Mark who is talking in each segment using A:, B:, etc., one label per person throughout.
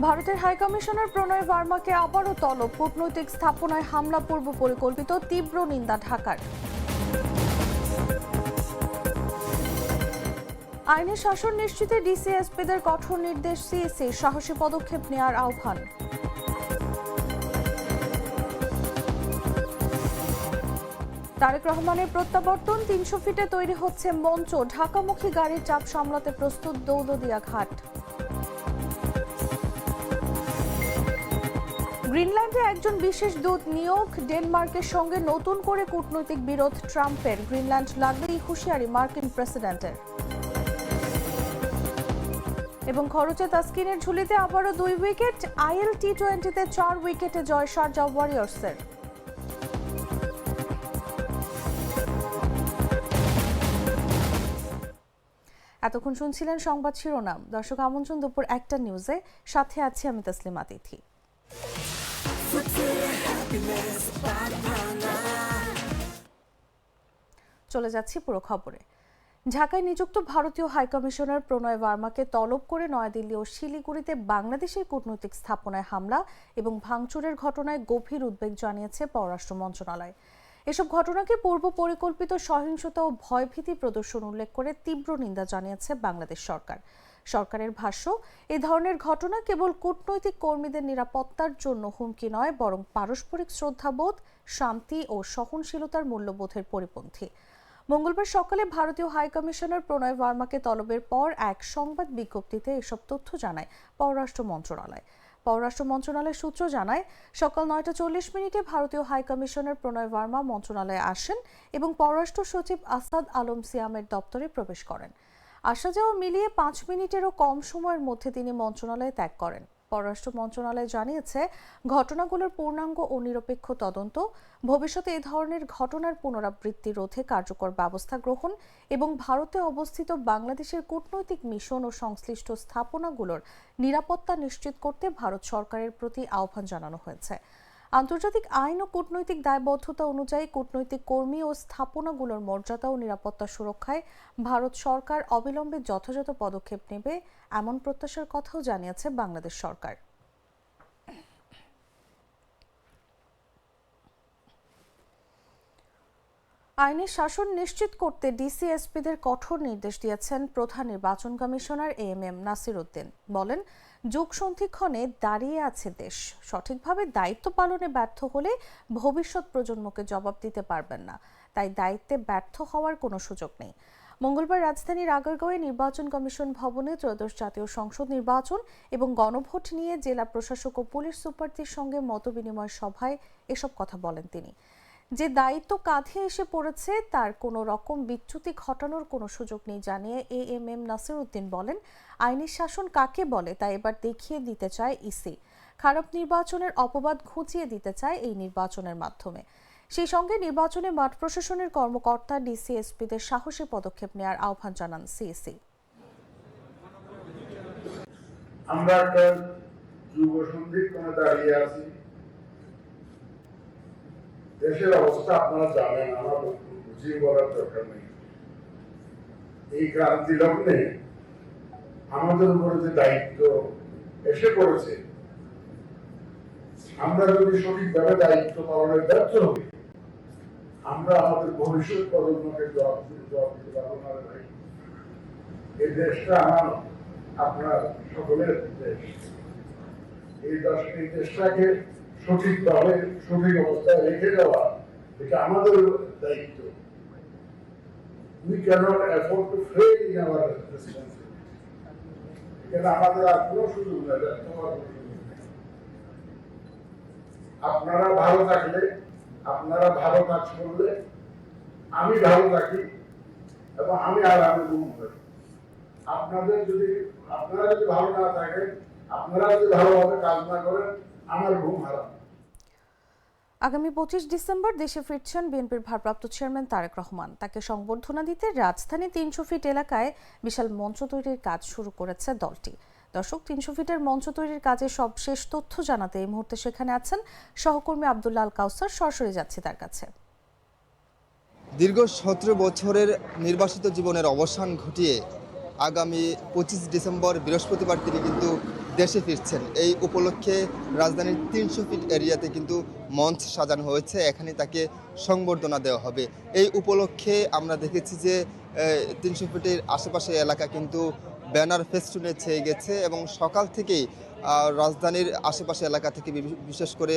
A: ভারতের হাইকমিশনার প্রণয় ভার্মাকে আবারও তলব, কূটনৈতিক স্থাপনায় হামলা পূর্ব পরিকল্পিত, তীব্র নিন্দা ঢাকার। আইনের শাসন নিশ্চিতে ডিসিএসপিদের কঠোর নির্দেশ সিইসি, সাহসী পদক্ষেপ নেওয়ার আহ্বান। তারেক রহমানের প্রত্যাবর্তন, ৩০০ ফিটে তৈরি হচ্ছে মঞ্চ, ঢাকামুখী গাড়ির চাপ সামলাতে প্রস্তুত দৌলতদিয়া ঘাট। গ্রিনল্যান্ডে একজন বিশেষ দূত নিয়োগ, ডেনমার্কের সঙ্গে নতুন করে কূটনৈতিক বিরোধ ট্রাম্পের, গ্রিনল্যান্ড লাগলেই হুঁশিয়ারি মার্কিন প্রেসিডেন্টের। এবং খরচে তাসকিনের ঝুলিতে আবারও ২ উইকেট, আইএল টি-20তে ৪ উইকেটে জয় শারজাহ ওয়ারিয়র্সের। এতক্ষণ শুনছিলেন সংবাদ শিরোনাম। দর্শক, আমন্ত্রণ দুপুর ১টা নিউজে, সাথে আছি আমি তাসলিমা তিথি। চলে যাচ্ছি পুরো খবরে। ঢাকায় নিযুক্ত ভারতীয় হাইকমিশনার প্রণয় ভার্মাকে তলব করে নয়াদিল্লি ও শিলিগুড়িতে বাংলাদেশের কূটনৈতিক স্থাপনায় হামলা এবং ভাঙচুরের ঘটনায় গভীর উদ্বেগ জানিয়েছে পররাষ্ট্র মন্ত্রণালয়। এসব ঘটনাকে পূর্ব পরিকল্পিত সহিংসতা ও ভয়ভীতি প্রদর্শন উল্লেখ করে তীব্র নিন্দা জানিয়েছে বাংলাদেশ সরকার। সরকারের ভাষ্য, এই ধরনের ঘটনা কেবল কূটনৈতিক কর্মীদের নিরাপত্তার জন্য হুমকি নয়, বরং পারস্পরিক শ্রদ্ধাবোধ, শান্তি ও সহনশীলতার মূল্যবোধের পরিপন্থী। মঙ্গলবার সকালে ভারতীয় হাইকমিশনার প্রণয় ভার্মাকে তলবের পর এক সংবাদ বিজ্ঞপ্তিতে এসব তথ্য জানায় পররাষ্ট্র মন্ত্রণালয়। পররাষ্ট্র মন্ত্রণালয়ের সূত্র জানায়, সকাল ৯টা ৪০ ভারতীয় হাইকমিশনার প্রণয় ভার্মা মন্ত্রণালয়ে আসেন এবং পররাষ্ট্র সচিব আসাদ আলম সিয়ামের দপ্তরে প্রবেশ করেন। আসা যাওয়া মিলিয়ে ৫ মিনিটেরও কম সময়ের মধ্যে তিনি মন্ত্রণালয়ে ত্যাগ করেন। পররাষ্ট্র মন্ত্রণালয় জানিয়েছে, ঘটনাগুলোর পূর্ণাঙ্গ ও নিরপেক্ষ তদন্ত, ভবিষ্যতে এ ধরনের ঘটনার পুনরাবৃত্তি রোধে কার্যকর ব্যবস্থা গ্রহণ এবং ভারতে অবস্থিত বাংলাদেশের কূটনৈতিক মিশন ও সংশ্লিষ্ট স্থাপনাগুলোর নিরাপত্তা নিশ্চিত করতে ভারত সরকারের প্রতি আহ্বান জানানো হয়েছে। আন্তর্জাতিক আইন ও কূটনৈতিক দায়বদ্ধতা অনুযায়ী কূটনৈতিক কর্মী ও স্থাপনাগুলোর মর্যাদা ও নিরাপত্তা সুরক্ষায় ভারত সরকার অবিলম্বে যথাযথ পদক্ষেপ নেবে, এমন প্রত্যাশার কথাও জানিয়েছে বাংলাদেশ সরকার। আইনের শাসন নিশ্চিত করতে ডিসিএসপিদের কঠোর নির্দেশ দিয়েছেন প্রধান নির্বাচন কমিশনার এএমএম নাসির উদ্দিন। বলেন, যুগ সন্ধিক্ষণে দাঁড়িয়ে আছে দেশ, সঠিকভাবে দায়িত্ব পালনে ব্যর্থ হলে ভবিষ্যৎ প্রজন্মকে জবাব দিতে পারবেন না, তাই দায়িত্বে ব্যর্থ হওয়ার কোনো সুযোগ নেই। মঙ্গলবার রাজধানীর আগারগাঁওয়ে নির্বাচন কমিশন ভবনে ত্রয়োদশ জাতীয় সংসদ নির্বাচন এবং গণভোট নিয়ে জেলা প্রশাসক ও পুলিশ সুপারদের সঙ্গে মতবিনিময় সভায় এসব কথা বলেন তিনি। যে দায়িত্ব কাঁধে এসে পড়েছে তার কোনো রকম বিচ্যুতি ঘটানোর কোনো সুযোগ নেই জানিয়ে এএমএম নাসির উদ্দিন বলেন, আইনের শাসন কাকে বলে তা এবার দেখিয়ে দিতে চায় ইসি। খারাপ নির্বাচনের অপবাদ ঘুচিয়ে দিতে চায় এই নির্বাচনের মাধ্যমে। সেই সঙ্গে নির্বাচনে মাঠ প্রশাসনের কর্মকর্তা ডিসিএসপিদের সাহসী পদক্ষেপ নেওয়ার আহ্বান জানান সিইসি।
B: আমরা একটা যুগ সন্ধিক্ষণে দাঁড়িয়ে আছি। দেশের অবস্থা আপনারা জানেন, আমার বুঝিয়ে বলার দরকার নেই। এই ক্রান্তি লগ্নে আমাদের উপরে যে দায়িত্ব এসে পড়েছে, আমরা যদি সঠিকভাবে দায়িত্ব পালনের ব্যর্থ হই, আমরা আমাদের ভবিষ্যৎ প্রজন্মকে জবাব দিতে পারবো না। ভাই, এই দেশটা আমার আপনার সকলের দেশ। এই দেশটাকে সঠিকভাবে সঠিক অবস্থায় রেখে দেওয়া, এটা আমাদের দায়িত্ব। We cannot afford to fail in our responsibility. এটা আমাদের আর কোনো সুযোগ নেই। আপনারা ভালো থাকলে, আপনারা ভালো কাজ করলে আমি ভালো থাকি এবং আমি ঘুম করি। আপনারা যদি ভালো না থাকেন, আপনারা যদি ভালোভাবে কাজ না করেন, আমার ঘুম হারাম।
A: আগামী ২৫ ডিসেম্বর দেশে ফিরছেন বিএনপির ভারপ্রাপ্ত চেয়ারম্যান তারেক রহমান। তাকে সংবর্ধনা দিতে রাজধানী ৩০০ ফিট এলাকায় বিশাল মঞ্চ তৈরির কাজ শুরু করেছে দলটি। দর্শক, ৩০০ ফিটের মঞ্চ তৈরির কাজে সবশেষ তথ্য জানাতে এই মুহূর্তে সেখানে আছেন সহকর্মী আব্দুল্লাহ আল কাউসার। সরাসরি যাচ্ছি তার কাছে।
C: দীর্ঘ ১৭ বছরের নির্বাসিত জীবনের অবসান ঘটিয়ে আগামী ২৫ ডিসেম্বর বৃহস্পতিবার তিনি কিন্তু দেশে ফিরছেন। এই উপলক্ষে রাজধানীর 300 ফিট এরিয়াতে কিন্তু মঞ্চ সাজানো হয়েছে, এখানে তাকে সংবর্ধনা দেওয়া হবে। এই উপলক্ষে আমরা দেখেছি যে 300 ফিটের আশেপাশে এলাকা কিন্তু ব্যানার ফেস্টুনে ছেয়ে গেছে এবং সকাল থেকেই রাজধানীর আশেপাশে এলাকা থেকে বিশেষ করে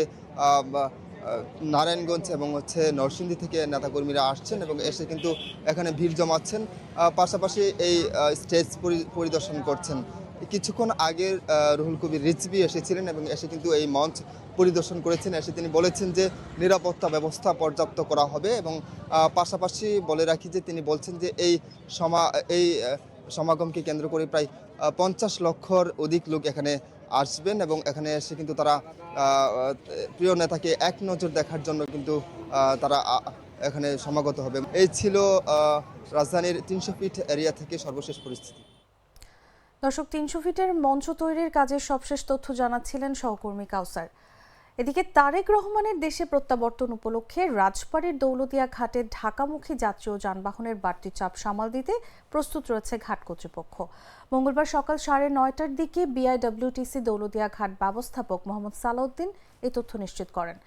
C: নারায়ণগঞ্জ এবং নরসিংদী থেকে নেতাকর্মীরা আসছেন এবং এসে কিন্তু এখানে ভিড় জমাচ্ছেন, পাশাপাশি এই স্টেজ পরিদর্শন করছেন। কিছুক্ষণ আগে রুহুল কবির রিজভী এসেছিলেন এবং এসে কিন্তু এই মঞ্চ পরিদর্শন করেছেন। এসে তিনি বলেছেন যে নিরাপত্তা ব্যবস্থা পর্যাপ্ত করা হবে এবং পাশাপাশি বলে রাখি যে তিনি বলছেন যে এই সমাগমকে কেন্দ্র করে প্রায় 50 লক্ষর অধিক লোক এখানে আসবেন এবং এখানে এসে কিন্তু তারা প্রিয় নেতাকে এক নজর দেখার জন্য কিন্তু তারা এখানে সমাগত হবে। এই ছিল রাজধানীর 300 ফিট এরিয়া থেকে সর্বশেষ পরিস্থিতি।
A: দর্শক, 300 ফিটের মঞ্চ তৈরির কাজের সবশেষ তথ্য জানাচ্ছিলেন সহকর্মী কাউসার। এদিকে তারেক রহমানের দেশে প্রত্যাবর্তন উপলক্ষে রাজবাড়ীর দৌলতদিয়া ঘাটে ঢাকামুখী যাত্রী ও যানবাহনের বাড়তি চাপ সামাল দিতে প্রস্তুত রয়েছে ঘাট কর্তৃপক্ষ। মঙ্গলবার সকাল 9:30টার দিকে বিআইডব্লিউটিসি দৌলতদিয়া ঘাট ব্যবস্থাপক মোহাম্মদ সালাউদ্দিন এই তথ্য নিশ্চিত করেন।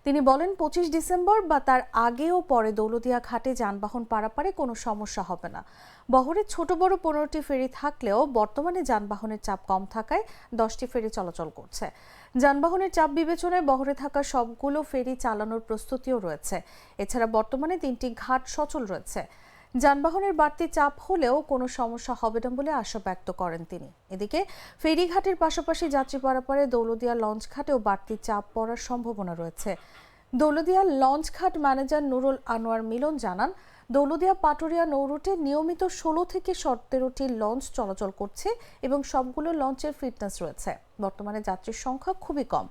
A: তিনি বলেন, 25 ডিসেম্বর বা তার আগে ও পরে দৌলতদিয়া ঘাটে যানবাহন পারাপারে কোনো সমস্যা হবে না। বহরে ছোট বড় 15টি ফেরি থাকলেও বর্তমানে যানবাহনের চাপ কম থাকায় 10টি ফেরি চলাচল করছে। যানবাহনের চাপ বিবেচনায় বহরে থাকা সবগুলো ফেরি চালানোর প্রস্তুতিও রয়েছে। এছাড়া বর্তমানে 3টি ঘাট সচল রয়েছে। যানবাহনের বাড়তি চাপ হলেও কোনো সমস্যা হবে না বলে আশা ব্যক্ত করেন তিনি। এদিকে ফেরিঘাটের পাশাপাশি যাত্রী পারাপারে দৌলতদিয়া লঞ্চ ঘাটেও বাড়তি চাপ পড়ার সম্ভাবনা রয়েছে। দৌলতদিয়া লঞ্চ ঘাট ম্যানেজার নুরুল আনোয়ার মিলন জানান, দৌলতদিয়া পাটুরিয়া নৌরুটে নিয়মিত 16 থেকে 17টি লঞ্চ চলাচল করছে এবং সবগুলো লঞ্চের ফিটনেস রয়েছে। বর্তমানে যাত্রীর সংখ্যা খুবই কম।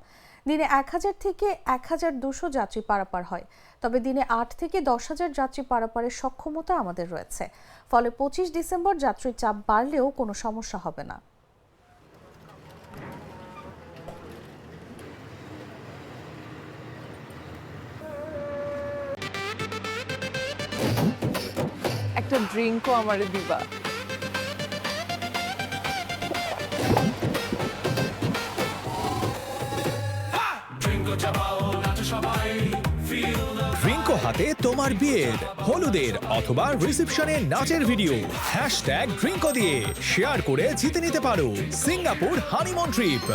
A: দিনে 1000 থেকে 1200 যাত্রী পারাপার হয়, তবে দিনে 8 থেকে 10,000 যাত্রী পারাপারের সক্ষমতা আমাদের রয়েছে। ফলে 25 ডিসেম্বর যাত্রীর চাপ বাড়লেও কোনো সমস্যা হবে না।
D: একটা ড্রিঙ্কও আমারে দিবা?
E: ড্রিঙ্কো হাতে তোমার বিয়ের, হলুদের অথবা রিসেপশনে নাচের ভিডিও #ড্রিঙ্কো দিয়ে শেয়ার করে জিতে নিতে পারো সিঙ্গাপুর হানিমুন ট্রিপ।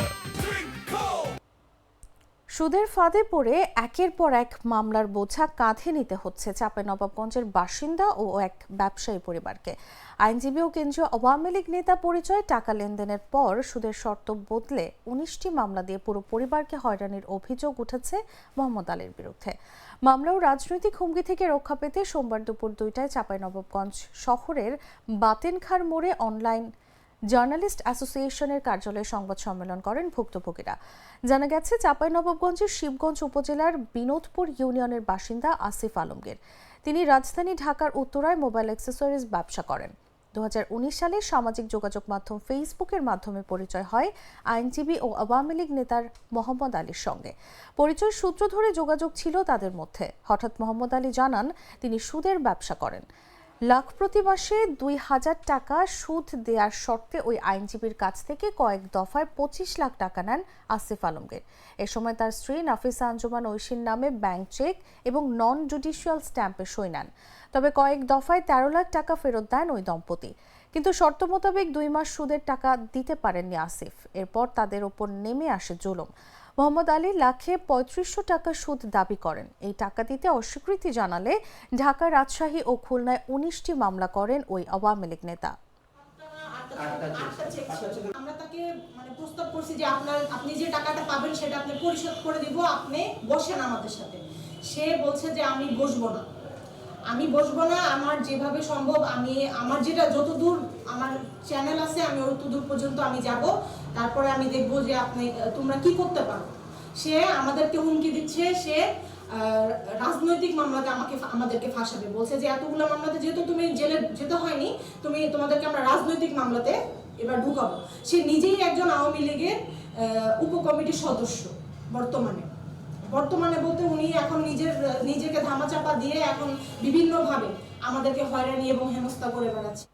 A: সুদের ফাঁদে পড়ে একের পর এক মামলার বোঝা কাঁধে নিতে হচ্ছে চাঁপাইনবাবগঞ্জের বাসিন্দা ও এক ব্যবসায়ী পরিবারকে। আইনজীবী ও কেন্দ্রীয় আওয়ামী লীগ নেতা পরিচয় টাকা লেনদেনের পর সুদের শর্ত বদলে 19টি মামলা দিয়ে পুরো পরিবারকে হয়রানির অভিযোগ উঠেছে মোহাম্মদ আলীর বিরুদ্ধে। মামলা ও রাজনৈতিক হুমকি থেকে রক্ষা পেতে সোমবার দুপুর 2টায় চাঁপাইনবাবগঞ্জ শহরের বাতেনখার মোড়ে অনলাইন জার্নালিস্ট অ্যাসোসিয়েশনের কার্যালয়ে সংবাদ সম্মেলন করেন ভুক্তভোগীরা। জানা গেছে, চাঁপাইনবাবগঞ্জের শিবগঞ্জ উপজেলার বিনোদপুর ইউনিয়নের বাসিন্দা আসিফ আলমগীর। তিনি রাজধানী ঢাকার উত্তরায় মোবাইল অ্যাক্সেসরিজ ব্যবসা করেন। 2019 সালে সামাজিক যোগাযোগ মাধ্যম ফেসবুকের মাধ্যমে পরিচয় হয় আইনজীবী ও আওয়ামী লীগ নেতার মোহাম্মদ আলীর সঙ্গে। পরিচয় সূত্র ধরে যোগাযোগ ছিল তাদের মধ্যে। হঠাৎ মোহাম্মদ আলী জানান তিনি সুদের ব্যবসা করেন। লাখ প্রতি মাসে 2000 টাকা সুদ দেওয়ার শর্তে ওই আইনজীবীর কাছ থেকে কয়েক দফায় 25 লাখ টাকা নেন আসিফ আলমগীর। এ সময় তার স্ত্রী নাফিসা আঞ্জুমান ঐশীর নামে ব্যাংক চেক এবং নন জুডিশিয়াল স্ট্যাম্পে সই নেন। তবে কয়েক দফায় 13 লাখ টাকা ফেরত দেন ওই দম্পতি। কিন্তু শর্ত মোতাবেক 2 মাস সুদের টাকা দিতে পারেননি আসিফ। এরপর তাদের ওপর নেমে আসে জুলুম। মোহাম্মদ আলী লাখে 3500 টাকা সুদ দাবি করেন। এই টাকা দিতে অস্বীকৃতি জানালে ঢাকা, রাজশাহী ও খুলনায় 19টি মামলা করেন ওই আওয়ামী লীগ নেতা।
F: আমরা তাকে প্রস্তাব করছি যে আপনি যে টাকাটা পাবেন সেটা আপনি পরিশোধ করে দিব, আপনি বসেন আমাদের সাথে। সে বলছে যে আমি বসবো না, আমার যেভাবে সম্ভব আমি আমার যেটা যতদূর আমার চ্যানেল আছে আমি অতদূর পর্যন্ত আমি যাব, তারপরে আমি দেখবো যে তোমরা কি করতে পারো। সে আমাদেরকে হুমকি দিচ্ছে, সে রাজনৈতিক মামলাতে আমাদেরকে ফাঁসাবে। বলছে যে এতগুলো মামলাতে যেহেতু তুমি জেলে যেতে হয়নি, তোমাদেরকে আমরা রাজনৈতিক মামলাতে এবার ঢুকাবো। সে নিজেই একজন আওয়ামী লীগের উপকমিটির সদস্য বর্তমানে বলতে উনি এখন নিজেকে ধামাচাপা দিয়ে এখন বিভিন্নভাবে আমাদেরকে হয়রানি এবং হেনস্থা করে বেড়াচ্ছে।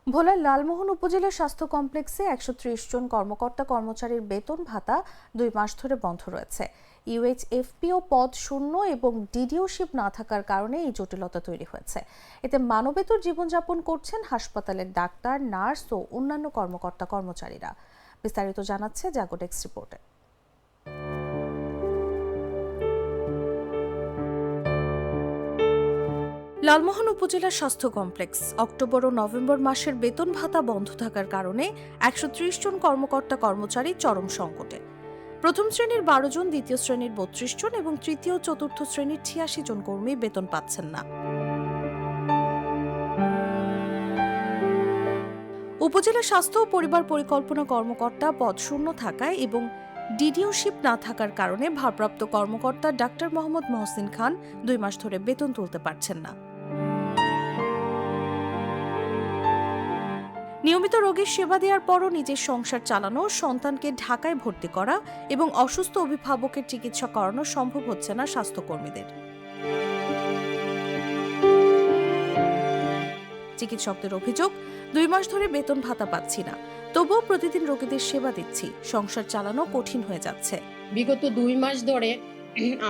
A: ভোলার লালমোহন উপজেলা স্বাস্থ্য কমপ্লেক্সে ১৩০ জন কর্মকর্তা কর্মচারীর বেতন ভাতা ২ মাস ধরে বন্ধ রয়েছে। ইউএইচএফপিও পদ শূন্য এবং ডিডিওশিপ না থাকার কারণে এই জটিলতা তৈরি হয়েছে। এতে মানবেতর জীবনযাপন করছেন হাসপাতালের ডাক্তার, নার্স ও অন্যান্য কর্মকর্তা কর্মচারীরা। বিস্তারিত জানাচ্ছে জাগোডেক্স রিপোর্টে। লালমোহন উপজেলা স্বাস্থ্য কমপ্লেক্স অক্টোবর ও নভেম্বর মাসের বেতন ভাতা বন্ধ থাকার কারণে ১৩০ জন কর্মকর্তা কর্মচারী চরম সংকটে। প্রথম শ্রেণীর ১২ জন, দ্বিতীয় শ্রেণীর ৩২ জন এবং তৃতীয় ও চতুর্থ শ্রেণীর ৮৬ জন কর্মী বেতন পাচ্ছেন না। উপজেলা স্বাস্থ্য ও পরিবার পরিকল্পনা কর্মকর্তা পদ শূন্য থাকায় এবং ডিডিওশিপ না থাকার কারণে ভারপ্রাপ্ত কর্মকর্তা ডাক্তার মোহাম্মদ মহসিন খান ২ মাস ধরে বেতন তুলতে পারছেন না। নিয়মিত রোগীর সেবা দেওয়ার পরও নিজের সংসার চালানো, সন্তানকে ঢাকায় ভর্তি করা এবং অসুস্থ অভিভাবকের চিকিৎসা করানো সম্ভব হচ্ছে না স্বাস্থ্যকর্মীদের। চিকিৎসকদের অভিযোগ, ২ মাস ধরে বেতন ভাতা পাচ্ছি না, তবুও প্রতিদিন রোগীদের সেবা দিচ্ছি, সংসার চালানো কঠিন হয়ে যাচ্ছে।
G: বিগত ২ মাস ধরে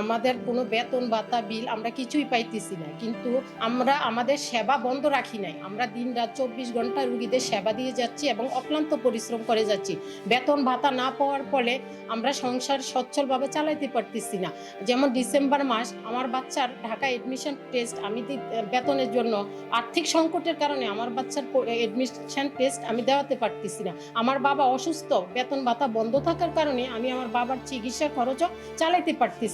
G: আমাদের কোনো বেতন ভাতা বিল আমরা কিছুই পাইতেছি না, কিন্তু আমরা আমাদের সেবা বন্ধ রাখি নাই। আমরা দিন রাত ২৪ ঘন্টা রোগীদের সেবা দিয়ে যাচ্ছি এবং অক্লান্ত পরিশ্রম করে যাচ্ছি। বেতন ভাতা না পাওয়ার ফলে আমরা সংসার সচ্ছলভাবে চালাইতে পারতেছি না। যেমন ডিসেম্বর মাস আমার বাচ্চার ঢাকা এডমিশন টেস্ট আমি বেতনের জন্য আর্থিক সংকটের কারণে আমার বাচ্চার এডমিশন টেস্ট আমি দেওয়াতে পারতেছি না। আমার বাবা অসুস্থ, বেতন ভাতা বন্ধ থাকার কারণে আমি আমার বাবার চিকিৎসার খরচও চালাইতে পারতেছি।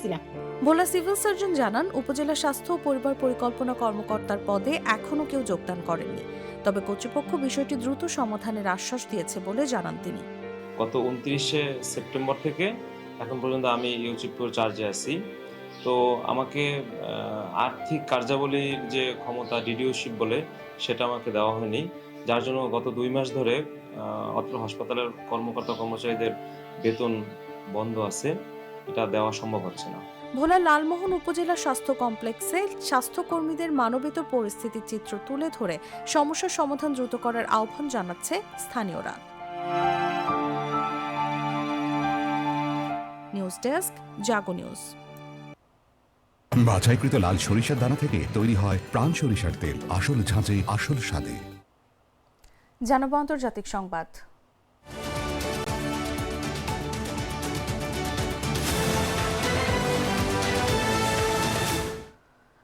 A: ভোলা সিভিল সার্জন জানান, উপজেলা স্বাস্থ্য ও পরিবার পরিকল্পনা কর্মকর্তার পদে এখনো কেউ যোগদান করেননি, তবে কর্তৃপক্ষ বিষয়টি দ্রুত সমাধানের আশ্বাস দিয়েছে বলে জানান তিনি।
H: গত ২৯শে সেপ্টেম্বর থেকে এখন পর্যন্ত আমি ইউচিপিওর চার্জে আছি। তো আমাকে আর্থিক কার্যাবলীর যে ক্ষমতা ডিডিওশিপ বলে সেটা আমাকে দেওয়া হয়নি, যার জন্য গত ২ মাস ধরে অত্র হাসপাতালের কর্মকর্তা কর্মচারীদের বেতন বন্ধ আছে, এটা দেওয়া সম্ভব হচ্ছে না।
A: ভোলা লালমোহন উপজেলা স্বাস্থ্য কমপ্লেক্সে স্বাস্থ্যকর্মীদের মানবেতর পরিস্থিতির চিত্র তুলে ধরে সমস্যার সমাধান দ্রুত করার আহ্বান জানাচ্ছে স্থানীয়রা। নিউজ ডেস্ক, জাগো নিউজ।
I: বাছাইকৃত লাল সরিষার দানা থেকে তৈরি হয় প্রাণ সরিষার তেল, আসল ঝাঁঝে আসল স্বাদে।
A: জানাবো আন্তর্জাতিক সংবাদ।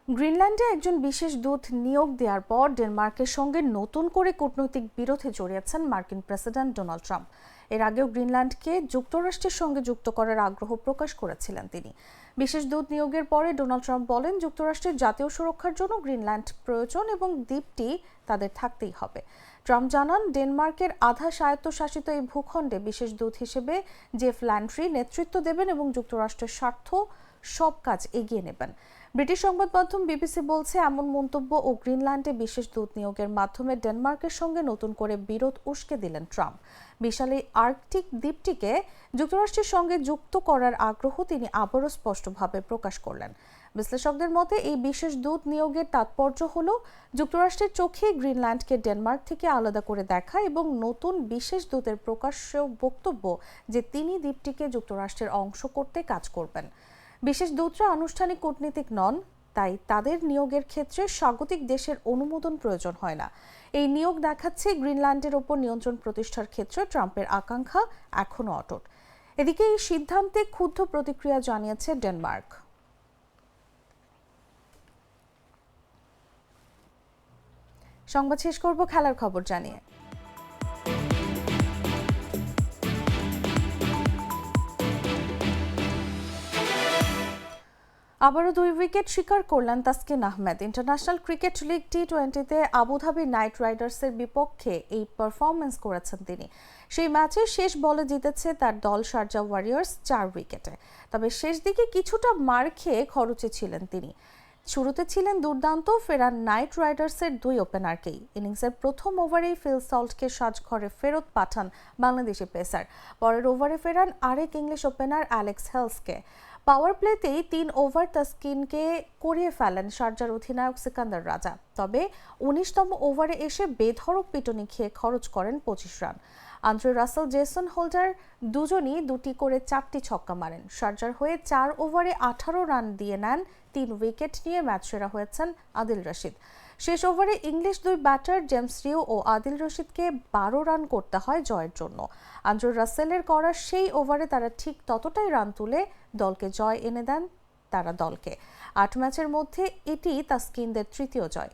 A: গ্রিনল্যান্ডে একজন বিশেষ দূত নিয়োগ দেওয়ার পর ডেনমার্কের সঙ্গে নতুন করে কূটনৈতিক বিরোধে জড়িয়েছেন মার্কিন প্রেসিডেন্ট ডোনাল্ড ট্রাম্প। এর আগেও গ্রিনল্যান্ডকে যুক্তরাষ্ট্রের সঙ্গে যুক্ত করার আগ্রহ প্রকাশ করেছিলেন তিনি। বিশেষ দূত নিয়োগের পরে ডোনাল্ড ট্রাম্প বলেন, যুক্তরাষ্ট্রের জাতীয় সুরক্ষার জন্য গ্রিনল্যান্ড প্রয়োজন এবং দ্বীপটি তাদের থাকতেই হবে। ট্রাম্প জানান, ডেনমার্কের আধা স্বায়ত্তশাসিত এই ভূখণ্ডে বিশেষ দূত হিসেবে জেফ ল্যান্ড্রি নেতৃত্ব দেবেন এবং যুক্তরাষ্ট্রের স্বার্থ সব কাজ এগিয়ে নেবেন। ব্রিটিশ সংবাদ মাধ্যম বিবিসি বলছে, এমন মন্তব্য ও গ্রিনল্যান্ডে বিশেষ দূত নিয়োগের মাধ্যমে ডেনমার্কের সঙ্গে নতুন করে বিরোধ উস্কে দিলেন ট্রাম্প। বিশাল এই আর্কটিক দ্বীপটিকে যুক্তরাষ্ট্রের সঙ্গে যুক্ত করার আগ্রহ তিনি আবারও স্পষ্টভাবে প্রকাশ করলেন। বিশ্লেষকদের মতে এই বিশেষ দূত নিয়োগের তাৎপর্য হল যুক্তরাষ্ট্রের চোখে গ্রিনল্যান্ডকে ডেনমার্ক থেকে আলাদা করে দেখা এবং নতুন বিশেষ দূতের প্রকাশ্য বক্তব্য যে তিনি দ্বীপটিকে যুক্তরাষ্ট্রের অংশ করতে কাজ করবেন। বিশেষ দূতরা আনুষ্ঠানিক কূটনীতিক নন, তাই তাদের নিয়োগের ক্ষেত্রে স্বাগতিক দেশের অনুমোদন প্রয়োজন হয় না। এই নিয়োগ দেখাচ্ছে গ্রিনল্যান্ডের ওপর নিয়ন্ত্রণ প্রতিষ্ঠার ক্ষেত্রে ট্রাম্পের আকাঙ্ক্ষা এখনো অটুট। এদিকে এই সিদ্ধান্তে ক্ষুব্ধ প্রতিক্রিয়া জানিয়েছে ডেনমার্ক। সংবাদ শেষ করব খেলার খবর জানিয়ে। আবারও ২ উইকেট শিকার করলেন Taskin Ahmed. International cricket league টি-20তে আবুধাবি নাইট রাইডার্সের বিপক্ষে এই পারফরমেন্স করেছেন তিনি। সেই ম্যাচে শেষ বলে জিতেছে তার দল শারজা ওয়ারিয়র্স ৪ উইকেটে। তবে শেষ দিকে কিছুটা মার খেয়ে খরচে ছিলেন তিনি। শুরুতে ছিলেন দুর্দান্ত, ফেরান নাইট রাইডার্সের ২ ওপেনারকেই। ইনিংসের প্রথম ওভারেই ফিল সল্টকে সাজঘরে ফেরত পাঠান বাংলাদেশি পেসার। পরের ওভারে ফেরান আরেক ইংলিশ ওপেনার অ্যালেক্স হেলসকে। পাওয়ার প্লেতেই 3 ওভার তাসকিনকে করিয়ে ফেলেন শারজার অধিনায়ক সিকান্দার রাজা। তবে 19তম ওভারে এসে বেধড়ক পিটুনি খেয়ে খরচ করেন 25 run. Andre Russell, Jason Holder দুজনই 2টি করে 4টি ছক্কা মারেন। শারজার হয়ে 4 ওভারে 18 রান দিয়ে নেন। 3 উইকেট নিয়ে ম্যাচ সেরা হয়েছেন আদিল রশিদ। শেষ ওভারে ইংলিশ 2 ব্যাটার জেমস রিউ ও আদিল রশিদকে 12 রান করতে হয় জয়ের জন্য। আন্দ্রে রাসেলের করা সেই ওভারে তারা ঠিক ততটাই রান তুলে দলকে জয় এনে দেন তারা দলকে। 8 ম্যাচের মধ্যে এটি তাসকিনদের তৃতীয় জয়।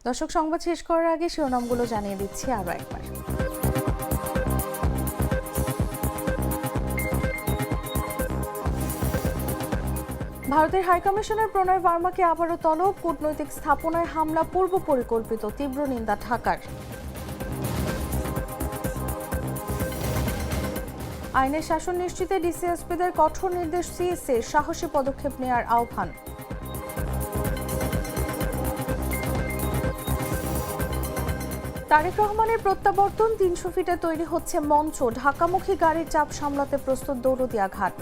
A: দর্শক, সংবাদ শেষ করার আগে শিরোনামগুলো জানিয়ে দিচ্ছি আরও একবার। ভারতের হাইকমিশনার প্রণয় ভার্মাকে আবারও তলব, কূটনৈতিক স্থাপনায় হামলা পূর্ব পরিকল্পিত, তীব্র নিন্দা ঢাকার। আইনের শাসন নিশ্চিতে ডিসিএসপিদের কঠোর নির্দেশ, সিএসএ সাহসী পদক্ষেপ নেওয়ার আহ্বান। তারেক রহমানের প্রত্যাবর্তন, 300 ফিটে তৈরি হচ্ছে মঞ্চ, ঢাকামুখী গাড়ির চাপ সামলাতে প্রস্তুত দৌলতদিয়া ঘাট।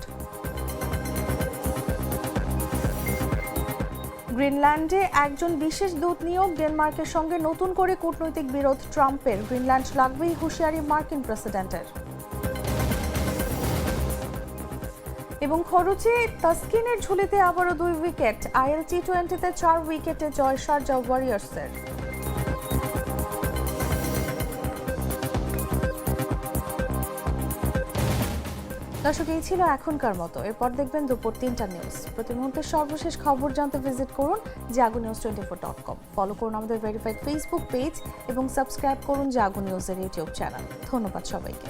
A: গ্রিনল্যান্ডে একজন বিশেষ দূত নিয়োগ, ডেনমার্কের সঙ্গে নতুন করে কূটনৈতিক বিরোধ ট্রাম্পের, গ্রিনল্যান্ড লাগবেই হুঁশিয়ারি মার্কিন প্রেসিডেন্টের। এবং খরচে তাসকিনের ঝুলিতে আবারও 2 উইকেট, আইএল টি20তে 4 উইকেটে জয় শারজা ওয়ারিয়র্সের। দর্শক, এই ছিল এখনকার মতো। এরপর দেখবেন দুপুর 3টা নিউজ। প্রতি মুহূর্তের সর্বশেষ খবর জানতে ভিজিট করুন jagunews24.com। ফলো করুন আমাদের ভেরিফাইড ফেসবুক পেজ এবং সাবস্ক্রাইব করুন জাগো নিউজের ইউটিউব চ্যানেল। ধন্যবাদ সবাইকে।